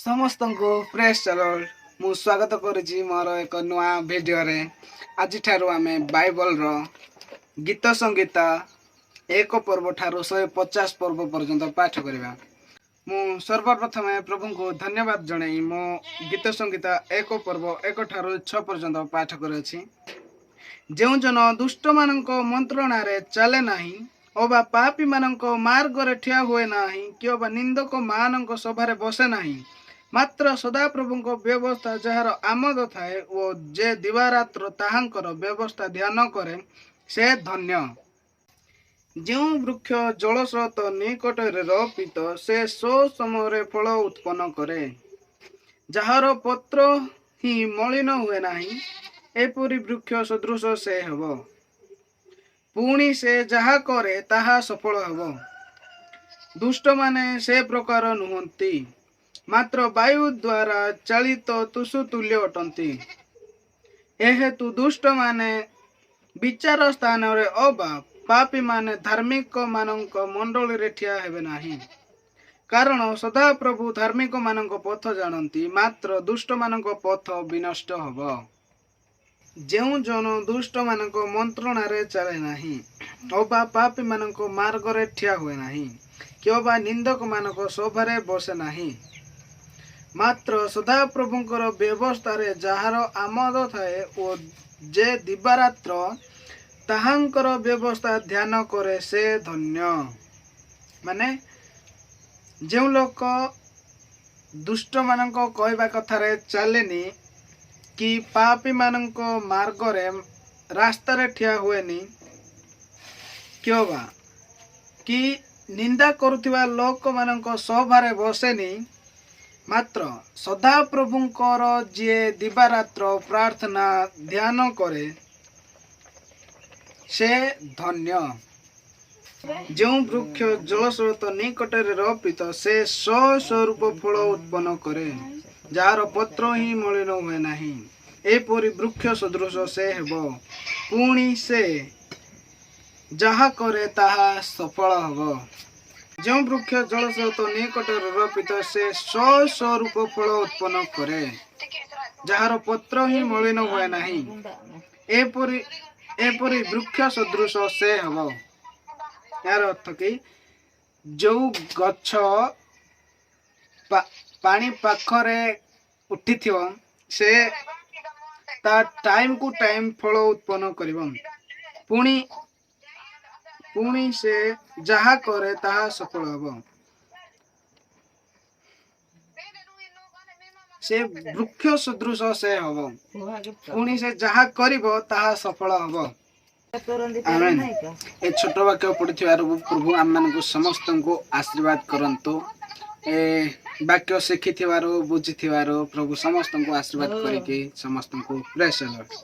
समस्त को प्रेस चलो मु स्वागत करुच्ची मोर एक नुआ भिडियो रे आज ठारू आमे बाइबल रो गीत संगीत एक पर्व ठारू 150 पर्व पर्यंत पाठ करवा। मु सर्वप्रथम प्रभु को धन्यवाद जणाई मो गीत संगीत एक पर्व 1 ठारू 6 पर्यंत पाठ करुच्ची। जो जन दुष्ट मानक मंत्रणा रे चले नहीं अबा पापी मानक मार्ग रे ठिया हुए नहीं कि अबा निंदक मानक सभारे बसे नहीं मात्र सदा प्रभु को व्यवस्था जार आमद थाए ओ जे दिवारात्र ताहांकर व्यवस्था ध्यान करे से धन्य। जो वृक्ष जलस्रोत निकट रोपित से सो समय फल उत्पन्न करे जार पत्र ही मलिन हुए नहीं एपरी वृक्ष सदृश से हब पुणी से जहा करे ताहा सफल हब। दुष्ट माने से प्रकार नुहंती मात्र वायु द्वारा चालित तुसु तुल्य अटंती। एहेतु दुष्ट माने विचार स्थान रे अबा पापी माने धार्मिक मानक मंडली रे ठिया हेबे नाही कारण सदा प्रभु धार्मिक मानक पथ जानती मात्र दुष्ट मानक पथ विनष्ट हब। जेउ जन दुष्ट मानक मंत्रणा रे चले नाही अबा पापी मानक मार्ग रे ठिया हुए नाही कि अबा निंदक मानक सभारे बसे नाही मात्र सदा प्रभुंकर व्यवस्था रे जहार आमद थाए ओ जे दिवारात्र ताहांकर व्यवस्था ध्यान करे से धन्य। माने जो लोक दुष्ट मानक कहवा कथा रे चलेनी कि पापी मानक मार्ग रे रास्ता रे ठिया हुएनी क्यों बा कि निंदा करुथिबा लोक मानक सभारे बसेनी मात्र सदा प्रभुंकर जे दिवारात्र प्रार्थना ध्यान करे से धन्य। जो वृक्ष जलस्रोत निकट रोपित से स्वरूप फल उत्पन्न करे जार पत्र ही मलिन हुए नहीं एपरी वृक्ष सदृश से हेब पुणी से जहा करे ताहा सफल हब। जो वृक्ष जलस्रोत निकट रोपित से स्वरूप फल उत्पन्न करे जार पत्र ही मलिन हुए नहीं एपरी वृक्ष सदृश से हब। यार अर्थ कि जो गछ पानी पाखरे उठी थिव से ता टाइम को टाइम फल उत्पन्न करिवम पुणी से जहा करे ताहा सफल हब। से वृक्ष सदृश से हब पुणी से जहा करिवो ताहा सफल हब। आमेन। ए छोट वाक्य पढ़िथिबार प्रभु आम मानकु समस्त को आशीर्वाद करंतु। ए वाक्य शिखिथिबार बुझिथिबार प्रभु समस्त को आशीर्वाद करिके समस्त को प्रेस लॉर्ड।